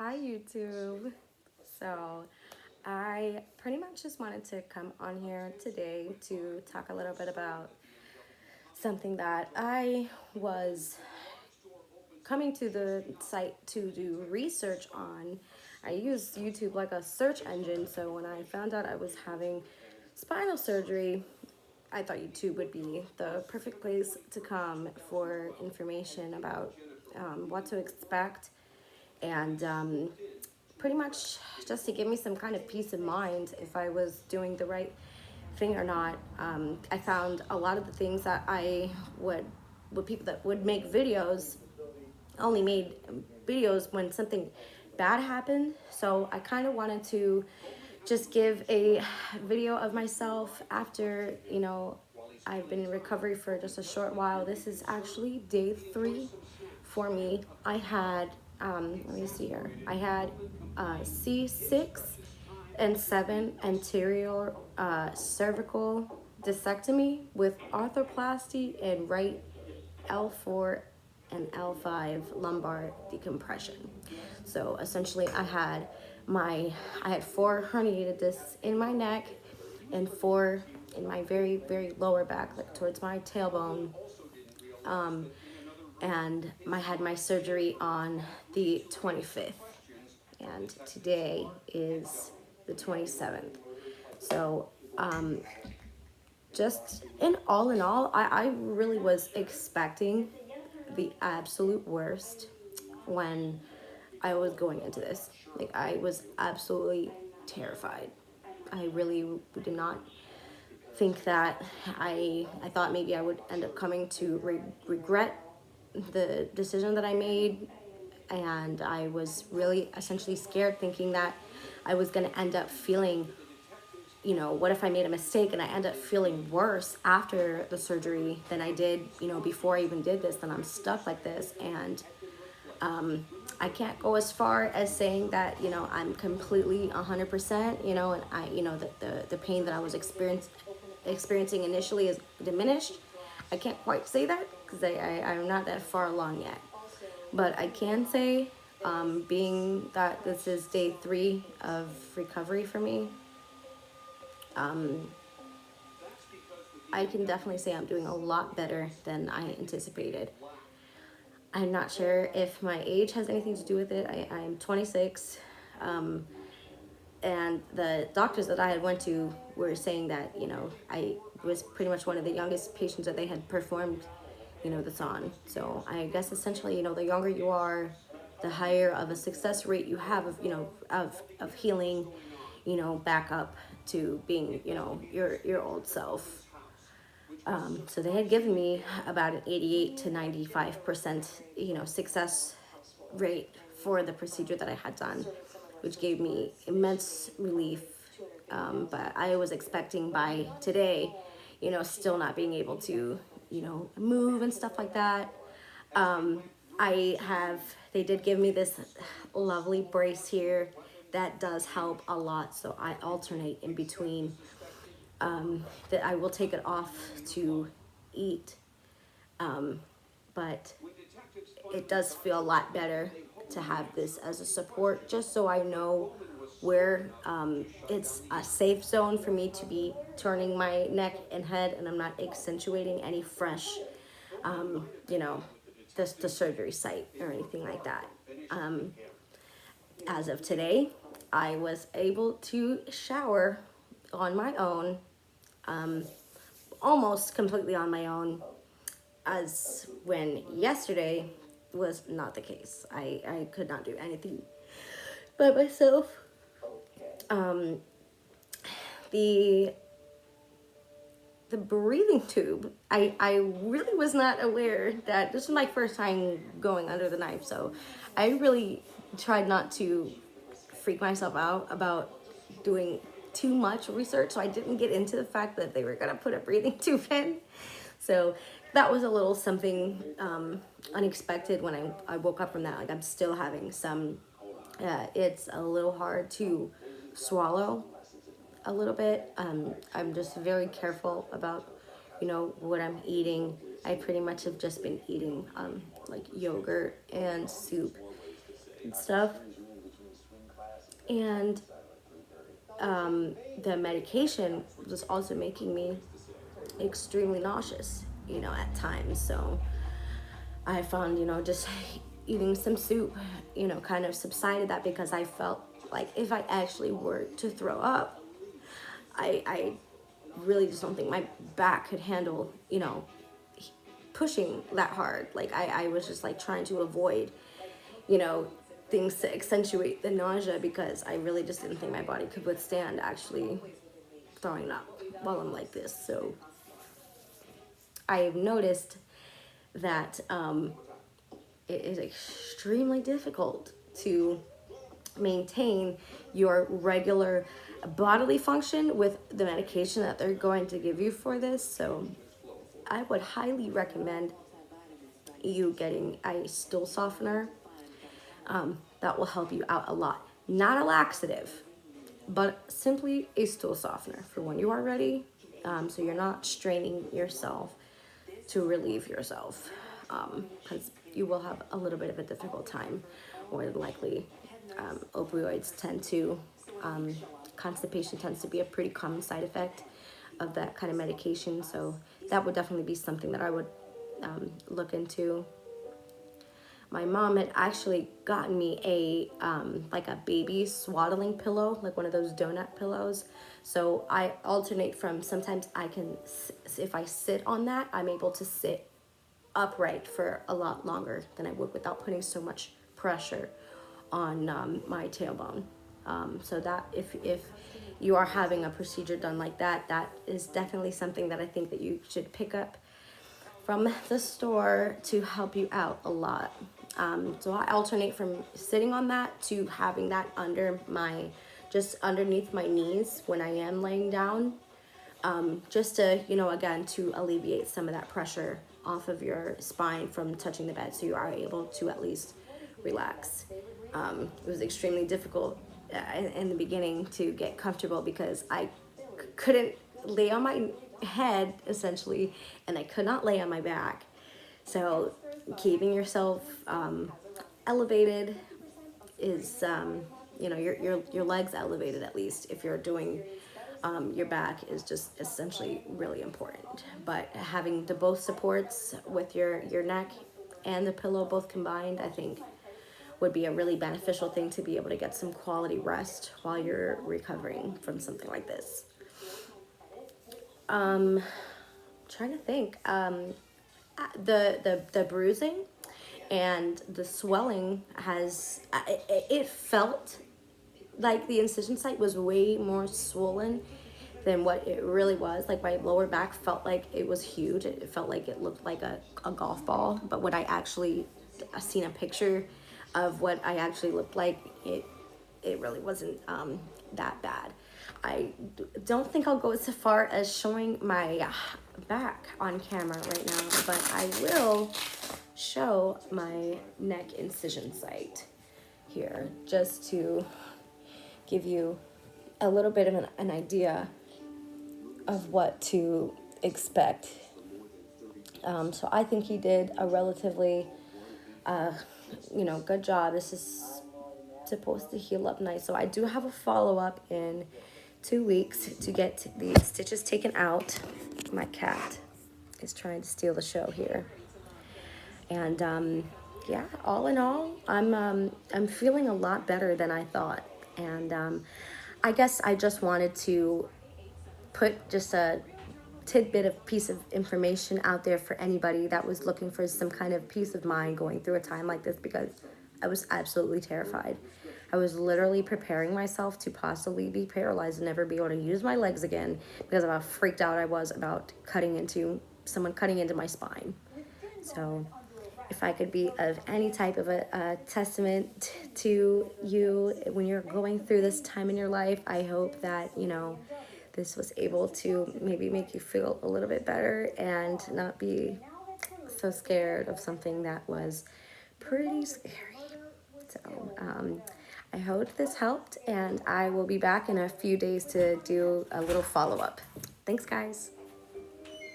Hi YouTube. So I pretty much just wanted to come on here today to talk a little bit about something that I was coming to the site to do research on. I use YouTube like a search engine, so when I found out I was having spinal surgery, I thought YouTube would be the perfect place to come for information about what to expect and pretty much just to give me some kind of peace of mind if I was doing the right thing or not. I found a lot of the things that I would people that would make videos only made videos when something bad happened. So I kind of wanted to just give a video of myself after, I've been in recovery for just a short while. This is actually day 3 for me. I had, let me see here, I had C6 and 7 anterior cervical discectomy with arthroplasty and right L4 and L5 lumbar decompression. So essentially I had 4 herniated discs in my neck and 4 in my very, very lower back, like towards my tailbone. And I had my surgery on the 25th, and today is the 27th. So just in all, I really was expecting the absolute worst when I was going into this. Like, I was absolutely terrified. I really did not think that I thought maybe I would end up coming to regret the decision that I made, and I was really essentially scared, thinking that I was going to end up feeling, what if I made a mistake and I end up feeling worse after the surgery than I did, before I even did this, then I'm stuck like this. And I can't go as far as saying that, I'm completely 100%, and the pain that I was experiencing initially is diminished. I can't quite say that because I'm not that far along yet. But I can say, being that this is day 3 of recovery for me, I can definitely say I'm doing a lot better than I anticipated. I'm not sure if my age has anything to do with it. I'm 26, and the doctors that I had went to were saying that, I was pretty much one of the youngest patients that they had performed, this on. So I guess essentially, the younger you are, the higher of a success rate you have of, of healing, back up to being, your old self. So they had given me about an 88 to 95%, success rate for the procedure that I had done, which gave me immense relief. But I was expecting by today, still not being able to, move and stuff like that. I have, they did give me this lovely brace here that does help a lot. So I alternate in between, that I will take it off to eat. But it does feel a lot better to have this as a support, just so I know where it's a safe zone for me to be turning my neck and head, and I'm not accentuating any fresh, you know, the surgery site or anything like that. As of today, I was able to shower on my own, almost completely on my own, as when yesterday was not the case. I could not do anything by myself. The breathing tube, I really was not aware that this was my first time going under the knife, so I really tried not to freak myself out about doing too much research, so I didn't get into the fact that they were gonna put a breathing tube in. So that was a little something unexpected when I woke up from that. Like, I'm still having some, it's a little hard to swallow a little bit. I'm just very careful about, what I'm eating. I pretty much have just been eating like yogurt and soup and stuff. And the medication was also making me extremely nauseous, at times. So I found, just eating some soup, kind of subsided that, because I felt like if I actually were to throw up, I really just don't think my back could handle, pushing that hard. Like I was just like trying to avoid, you know, things to accentuate the nausea, because I really just didn't think my body could withstand actually throwing up while I'm like this. So I've noticed that it is extremely difficult to maintain your regular bodily function with the medication that they're going to give you for this. So I would highly recommend you getting a stool softener. That will help you out a lot. Not a laxative, but simply a stool softener for when you are ready, so you're not straining yourself to relieve yourself, because you will have a little bit of a difficult time, more than likely. Opioids tend to, constipation tends to be a pretty common side effect of that kind of medication, so that would definitely be something that I would look into. My mom had actually gotten me a like a baby swaddling pillow, like one of those donut pillows. So I alternate from, sometimes I can, if I sit on that, I'm able to sit upright for a lot longer than I would without putting so much pressure on my tailbone. So that if you are having a procedure done like that, that is definitely something that I think that you should pick up from the store to help you out a lot. So I alternate from sitting on that to having that just underneath my knees when I am laying down, just to, again, to alleviate some of that pressure off of your spine from touching the bed, so you are able to at least relax. It was extremely difficult in the beginning to get comfortable, because I couldn't lay on my head essentially, and I could not lay on my back. So keeping yourself elevated is, your legs elevated, at least if you're doing your back, is just essentially really important. But having the both supports with your neck and the pillow both combined, I think would be a really beneficial thing to be able to get some quality rest while you're recovering from something like this. Trying to think. The bruising and the swelling it felt like the incision site was way more swollen than what it really was. Like my lower back felt like it was huge. It felt like it looked like a golf ball. But when I actually seen a picture of what I actually looked like, it really wasn't that bad. I don't think I'll go so far as showing my back on camera right now, but I will show my neck incision site here, just to give you a little bit of an idea of what to expect. So I think he did a relatively, good job. This is supposed to heal up nice. So I do have a follow-up in 2 weeks to get the stitches taken out. My cat is trying to steal the show here. And yeah, all in all, I'm feeling a lot better than I thought. And I guess I just wanted to put just a tidbit of piece of information out there for anybody that was looking for some kind of peace of mind going through a time like this, because I was absolutely terrified. I was literally preparing myself to possibly be paralyzed and never be able to use my legs again, because of how freaked out I was about someone cutting into my spine. So if I could be of any type of a testament to you when you're going through this time in your life, I hope that, this was able to maybe make you feel a little bit better and not be so scared of something that was pretty scary. So I hope this helped, and I will be back in a few days to do a little follow-up. Thanks, guys.